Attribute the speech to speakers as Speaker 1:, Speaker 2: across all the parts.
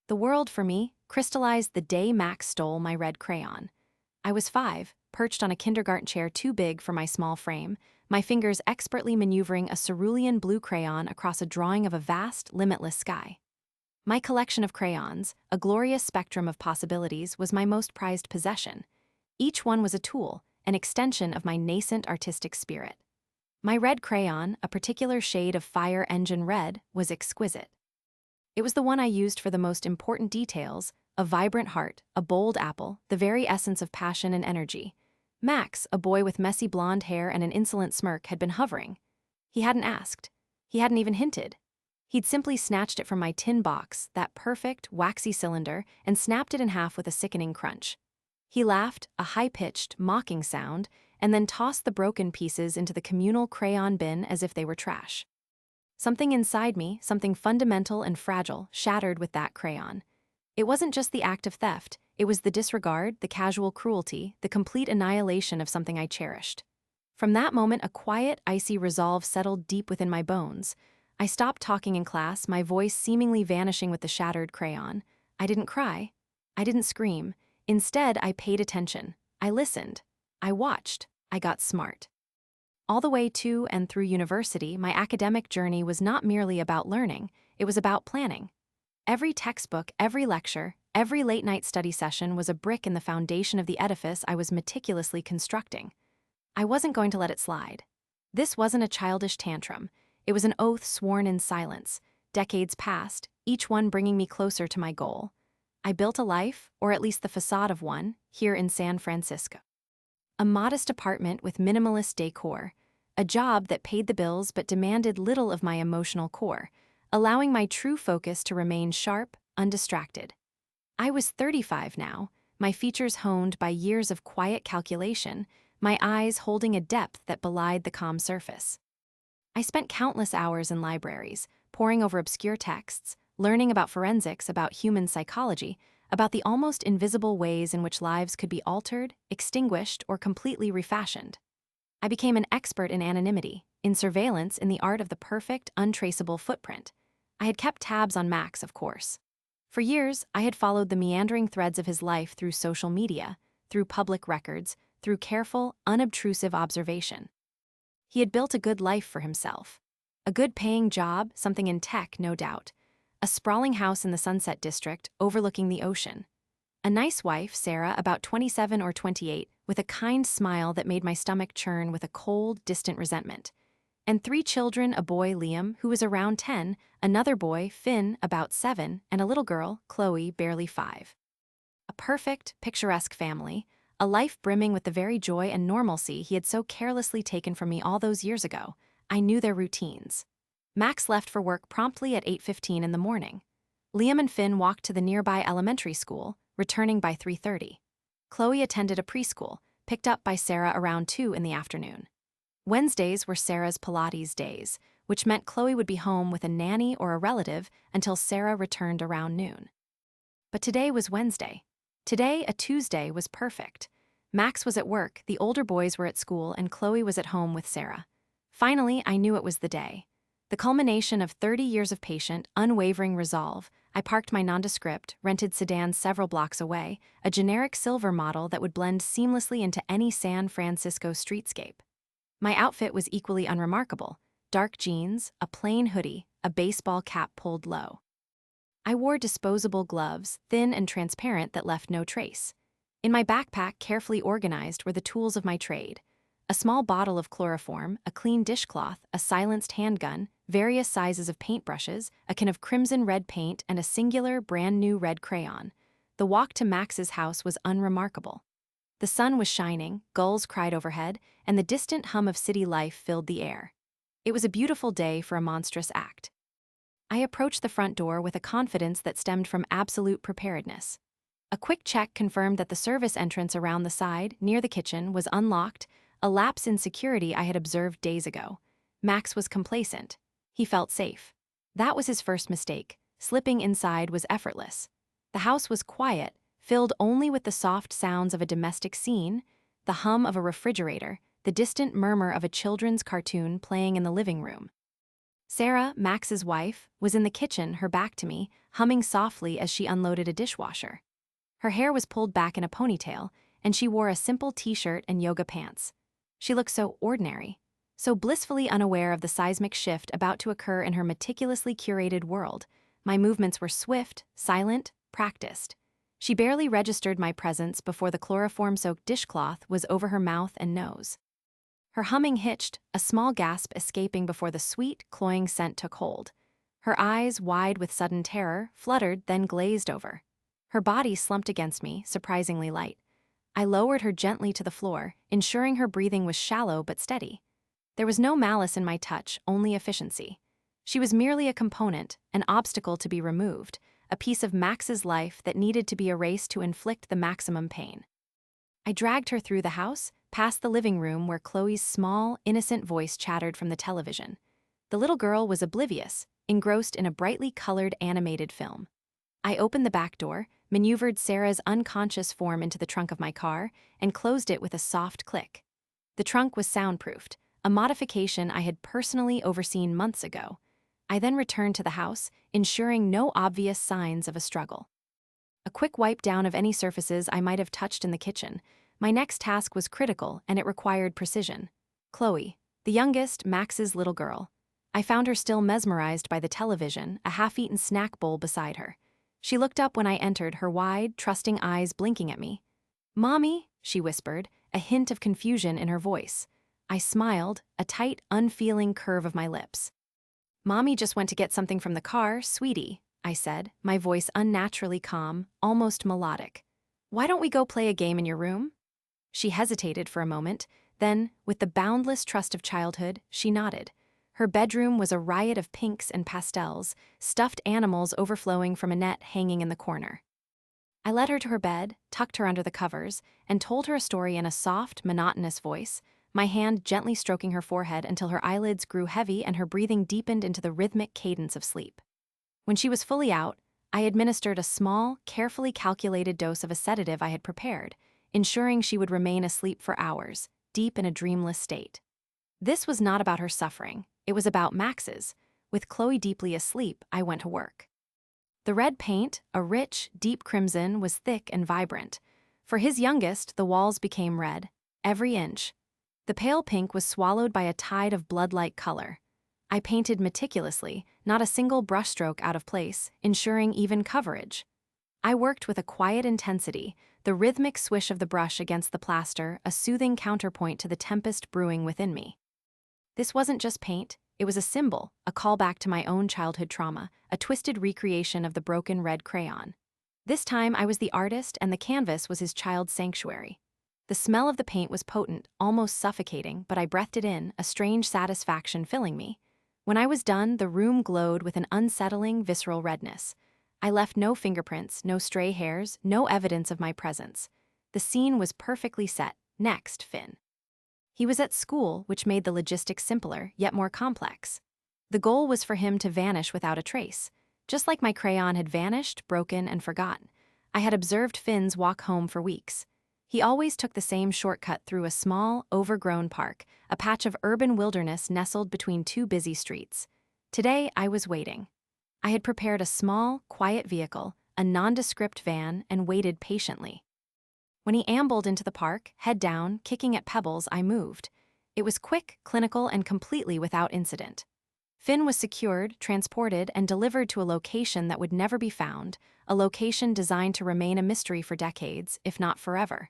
Speaker 1: The world, for me, crystallized the day Max stole my red crayon. I was 5, perched on a kindergarten chair too big for my small frame, my fingers expertly maneuvering a cerulean blue crayon across a drawing of a vast, limitless sky. My collection of crayons, a glorious spectrum of possibilities, was my most prized possession. Each one was a tool, an extension of my nascent artistic spirit. My red crayon, a particular shade of fire engine red, was exquisite. It was the one I used for the most important details: a vibrant heart, a bold apple, the very essence of passion and energy. Max, a boy with messy blonde hair and an insolent smirk, had been hovering. He hadn't asked. He hadn't even hinted. He'd simply snatched it from my tin box, that perfect, waxy cylinder, and snapped it in half with a sickening crunch. He laughed, a high-pitched, mocking sound, and then tossed the broken pieces into the communal crayon bin as if they were trash. Something inside me, something fundamental and fragile, shattered with that crayon. It wasn't just the act of theft, it was the disregard, the casual cruelty, the complete annihilation of something I cherished. From that moment, a quiet, icy resolve settled deep within my bones. I stopped talking in class, my voice seemingly vanishing with the shattered crayon. I didn't cry. I didn't scream. Instead, I paid attention. I listened. I watched. I got smart. All the way to and through university, my academic journey was not merely about learning, it was about planning. Every textbook, every lecture, every late-night study session was a brick in the foundation of the edifice I was meticulously constructing. I wasn't going to let it slide. This wasn't a childish tantrum. It was an oath sworn in silence. Decades passed, each one bringing me closer to my goal. I built a life, or at least the facade of one, here in San Francisco. A modest apartment with minimalist decor, a job that paid the bills but demanded little of my emotional core, allowing my true focus to remain sharp, undistracted. I was 35 now, my features honed by years of quiet calculation, my eyes holding a depth that belied the calm surface. I spent countless hours in libraries, poring over obscure texts, learning about forensics, about human psychology, about the almost invisible ways in which lives could be altered, extinguished, or completely refashioned. I became an expert in anonymity, in surveillance, in the art of the perfect, untraceable footprint. I had kept tabs on Max, of course. For years, I had followed the meandering threads of his life through social media, through public records, through careful, unobtrusive observation. He had built a good life for himself. A good-paying job, something in tech, no doubt. A sprawling house in the Sunset District, overlooking the ocean. A nice wife, Sarah, about 27 or 28, with a kind smile that made my stomach churn with a cold, distant resentment. And 3 children, a boy, Liam, who was around 10, another boy, Finn, about 7, and a little girl, Chloe, barely 5. A perfect, picturesque family, a life brimming with the very joy and normalcy he had so carelessly taken from me all those years ago. I knew their routines. Max left for work promptly at 8:15 in the morning. Liam and Finn walked to the nearby elementary school, returning by 3:30. Chloe attended a preschool, picked up by Sarah around 2 in the afternoon. Wednesdays were Sarah's Pilates days, which meant Chloe would be home with a nanny or a relative until Sarah returned around noon. But today was Wednesday. Today, a Tuesday, was perfect. Max was at work, the older boys were at school, and Chloe was at home with Sarah. Finally, I knew it was the day. The culmination of 30 years of patient, unwavering resolve. I parked my nondescript, rented sedan several blocks away, a generic silver model that would blend seamlessly into any San Francisco streetscape. My outfit was equally unremarkable: dark jeans, a plain hoodie, a baseball cap pulled low. I wore disposable gloves, thin and transparent, that left no trace. In my backpack, carefully organized, were the tools of my trade: a small bottle of chloroform, a clean dishcloth, a silenced handgun, various sizes of paintbrushes, a can of crimson red paint, and a singular, brand-new red crayon. The walk to Max's house was unremarkable. The sun was shining, gulls cried overhead, and the distant hum of city life filled the air. It was a beautiful day for a monstrous act. I approached the front door with a confidence that stemmed from absolute preparedness. A quick check confirmed that the service entrance around the side, near the kitchen, was unlocked, a lapse in security I had observed days ago. Max was complacent. He felt safe. That was his first mistake. Slipping inside was effortless. The house was quiet, filled only with the soft sounds of a domestic scene, the hum of a refrigerator, the distant murmur of a children's cartoon playing in the living room. Sarah, Max's wife, was in the kitchen, her back to me, humming softly as she unloaded a dishwasher. Her hair was pulled back in a ponytail, and she wore a simple t-shirt and yoga pants. She looked so ordinary, so blissfully unaware of the seismic shift about to occur in her meticulously curated world. My movements were swift, silent, practiced. She barely registered my presence before the chloroform-soaked dishcloth was over her mouth and nose. Her humming hitched, a small gasp escaping before the sweet, cloying scent took hold. Her eyes, wide with sudden terror, fluttered, then glazed over. Her body slumped against me, surprisingly light. I lowered her gently to the floor, ensuring her breathing was shallow but steady. There was no malice in my touch, only efficiency. She was merely a component, an obstacle to be removed, a piece of Max's life that needed to be erased to inflict the maximum pain. I dragged her through the house, past the living room where Chloe's small, innocent voice chattered from the television. The little girl was oblivious, engrossed in a brightly colored animated film. I opened the back door, maneuvered Sarah's unconscious form into the trunk of my car, and closed it with a soft click. The trunk was soundproofed, a modification I had personally overseen months ago. I then returned to the house, ensuring no obvious signs of a struggle. A quick wipe down of any surfaces I might have touched in the kitchen. My next task was critical, and it required precision. Chloe, the youngest, Max's little girl. I found her still mesmerized by the television, a half-eaten snack bowl beside her. She looked up when I entered, her wide, trusting eyes blinking at me. "Mommy," she whispered, a hint of confusion in her voice. I smiled, a tight, unfeeling curve of my lips. "Mommy just went to get something from the car, sweetie," I said, my voice unnaturally calm, almost melodic. "Why don't we go play a game in your room?" She hesitated for a moment, then, with the boundless trust of childhood, she nodded. Her bedroom was a riot of pinks and pastels, stuffed animals overflowing from a net hanging in the corner. I led her to her bed, tucked her under the covers, and told her a story in a soft, monotonous voice, my hand gently stroking her forehead until her eyelids grew heavy and her breathing deepened into the rhythmic cadence of sleep. When she was fully out, I administered a small, carefully calculated dose of a sedative I had prepared, ensuring she would remain asleep for hours, deep in a dreamless state. This was not about her suffering, it was about Max's. With Chloe deeply asleep, I went to work. The red paint, a rich, deep crimson, was thick and vibrant. For his youngest, the walls became red, every inch. The pale pink was swallowed by a tide of blood-like color. I painted meticulously, not a single brushstroke out of place, ensuring even coverage. I worked with a quiet intensity, the rhythmic swish of the brush against the plaster a soothing counterpoint to the tempest brewing within me. This wasn't just paint, it was a symbol, a callback to my own childhood trauma, a twisted recreation of the broken red crayon. This time I was the artist and the canvas was his child's sanctuary. The smell of the paint was potent, almost suffocating, but I breathed it in, a strange satisfaction filling me. When I was done, the room glowed with an unsettling, visceral redness. I left no fingerprints, no stray hairs, no evidence of my presence. The scene was perfectly set. Next, Finn. He was at school, which made the logistics simpler, yet more complex. The goal was for him to vanish without a trace. Just like my crayon had vanished, broken, and forgotten, I had observed Finn's walk home for weeks. He always took the same shortcut through a small, overgrown park, a patch of urban wilderness nestled between two busy streets. Today, I was waiting. I had prepared a small, quiet vehicle, a nondescript van, and waited patiently. When he ambled into the park, head down, kicking at pebbles, I moved. It was quick, clinical, and completely without incident. Finn was secured, transported, and delivered to a location that would never be found, a location designed to remain a mystery for decades, if not forever.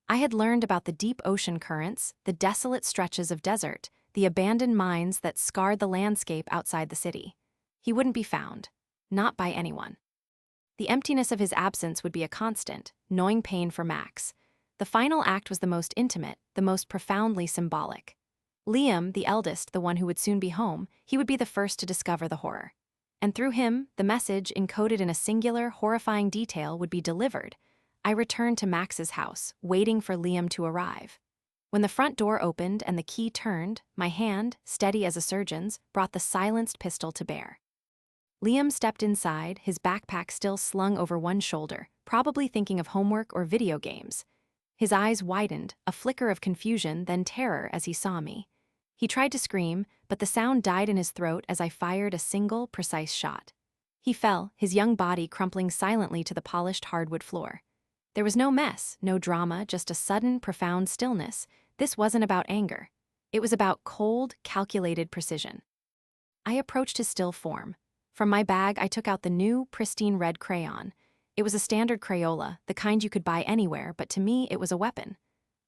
Speaker 1: I had learned about the deep ocean currents, the desolate stretches of desert, the abandoned mines that scarred the landscape outside the city. He wouldn't be found. Not by anyone. The emptiness of his absence would be a constant, gnawing pain for Max. The final act was the most intimate, the most profoundly symbolic. Liam, the eldest, the one who would soon be home, he would be the first to discover the horror. And through him, the message, encoded in a singular, horrifying detail, would be delivered. I returned to Max's house, waiting for Liam to arrive. When the front door opened and the key turned, my hand, steady as a surgeon's, brought the silenced pistol to bear. Liam stepped inside, his backpack still slung over one shoulder, probably thinking of homework or video games. His eyes widened, a flicker of confusion, then terror as he saw me. He tried to scream, but the sound died in his throat as I fired a single, precise shot. He fell, his young body crumpling silently to the polished hardwood floor. There was no mess, no drama, just a sudden, profound stillness. This wasn't about anger. It was about cold, calculated precision. I approached his still form. From my bag, I took out the new, pristine red crayon. It was a standard Crayola, the kind you could buy anywhere, but to me, it was a weapon.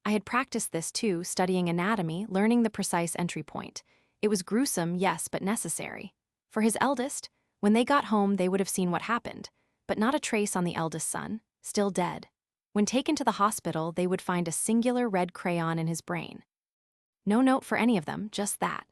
Speaker 1: I had practiced this too, studying anatomy, learning the precise entry point. It was gruesome, yes, but necessary. For his eldest, when they got home, they would have seen what happened, but not a trace on the eldest son, still dead. When taken to the hospital, they would find a singular red crayon in his brain. No note for any of them, just that.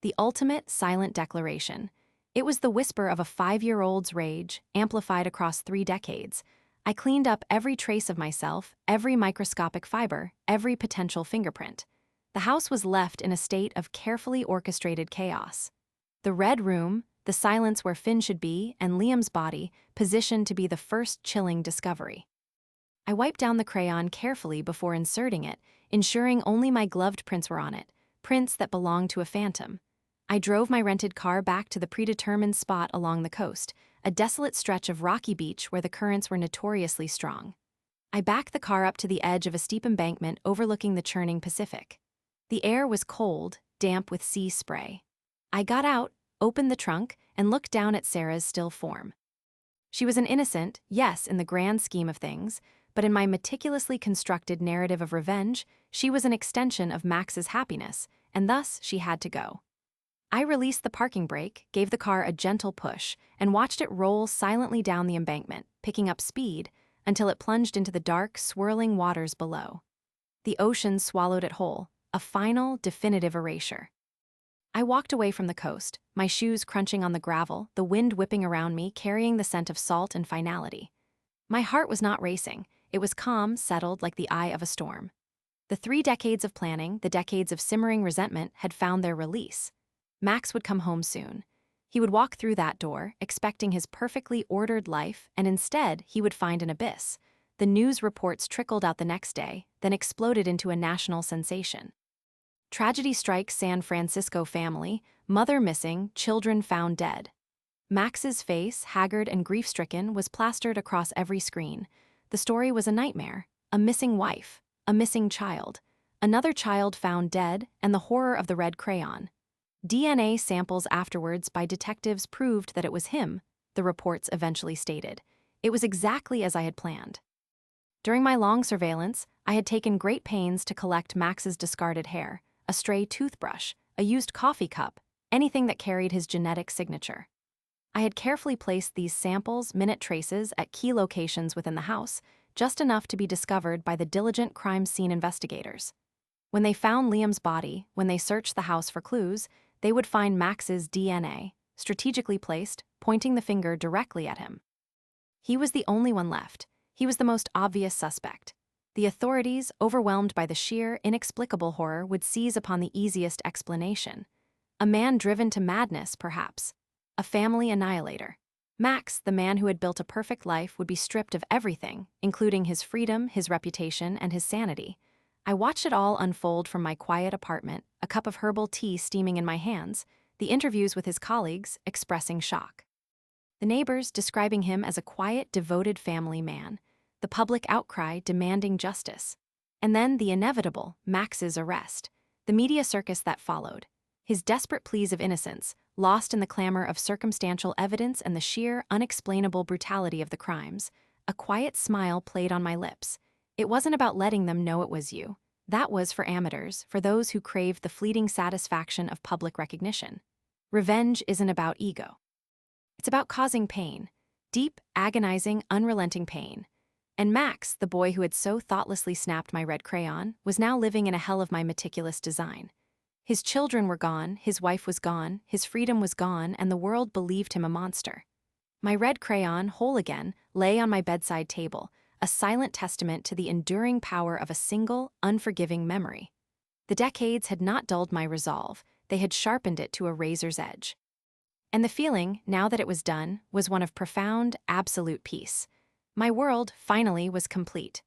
Speaker 1: The ultimate silent declaration. It was the whisper of a 5-year-old's rage, amplified across 3 decades. I cleaned up every trace of myself, every microscopic fiber, every potential fingerprint. The house was left in a state of carefully orchestrated chaos. The red room, the silence where Finn should be, and Liam's body, positioned to be the first chilling discovery. I wiped down the crayon carefully before inserting it, ensuring only my gloved prints were on it, prints that belonged to a phantom. I drove my rented car back to the predetermined spot along the coast, a desolate stretch of rocky beach where the currents were notoriously strong. I backed the car up to the edge of a steep embankment overlooking the churning Pacific. The air was cold, damp with sea spray. I got out, opened the trunk, and looked down at Sarah's still form. She was an innocent, yes, in the grand scheme of things, but in my meticulously constructed narrative of revenge, she was an extension of Max's happiness, and thus she had to go. I released the parking brake, gave the car a gentle push, and watched it roll silently down the embankment, picking up speed, until it plunged into the dark, swirling waters below. The ocean swallowed it whole, a final, definitive erasure. I walked away from the coast, my shoes crunching on the gravel, the wind whipping around me, carrying the scent of salt and finality. My heart was not racing. It was calm, settled like the eye of a storm. The 3 decades of planning, the decades of simmering resentment, had found their release. Max would come home soon. He would walk through that door, expecting his perfectly ordered life, and instead, he would find an abyss. The news reports trickled out the next day, then exploded into a national sensation. Tragedy strikes San Francisco family, mother missing, children found dead. Max's face, haggard and grief-stricken, was plastered across every screen. The story was a nightmare, a missing wife, a missing child, another child found dead, and the horror of the red crayon. DNA samples afterwards by detectives proved that it was him, the reports eventually stated. It was exactly as I had planned. During my long surveillance, I had taken great pains to collect Max's discarded hair, a stray toothbrush, a used coffee cup, anything that carried his genetic signature. I had carefully placed these samples, minute traces, at key locations within the house, just enough to be discovered by the diligent crime scene investigators. When they found Liam's body, when they searched the house for clues, they would find Max's DNA, strategically placed, pointing the finger directly at him. He was the only one left. He was the most obvious suspect. The authorities, overwhelmed by the sheer, inexplicable horror, would seize upon the easiest explanation. A man driven to madness, perhaps. A family annihilator. Max, the man who had built a perfect life, would be stripped of everything, including his freedom, his reputation, and his sanity. I watched it all unfold from my quiet apartment, a cup of herbal tea steaming in my hands, the interviews with his colleagues expressing shock. The neighbors describing him as a quiet, devoted family man, the public outcry demanding justice. And then the inevitable, Max's arrest, the media circus that followed. His desperate pleas of innocence, lost in the clamor of circumstantial evidence and the sheer, unexplainable brutality of the crimes. A quiet smile played on my lips. It wasn't about letting them know it was you. That was for amateurs, for those who craved the fleeting satisfaction of public recognition. Revenge isn't about ego. It's about causing pain. Deep, agonizing, unrelenting pain. And Max, the boy who had so thoughtlessly snapped my red crayon, was now living in a hell of my meticulous design. His children were gone, his wife was gone, his freedom was gone, and the world believed him a monster. My red crayon, whole again, lay on my bedside table, a silent testament to the enduring power of a single, unforgiving memory. The decades had not dulled my resolve, they had sharpened it to a razor's edge. And the feeling, now that it was done, was one of profound, absolute peace. My world, finally, was complete.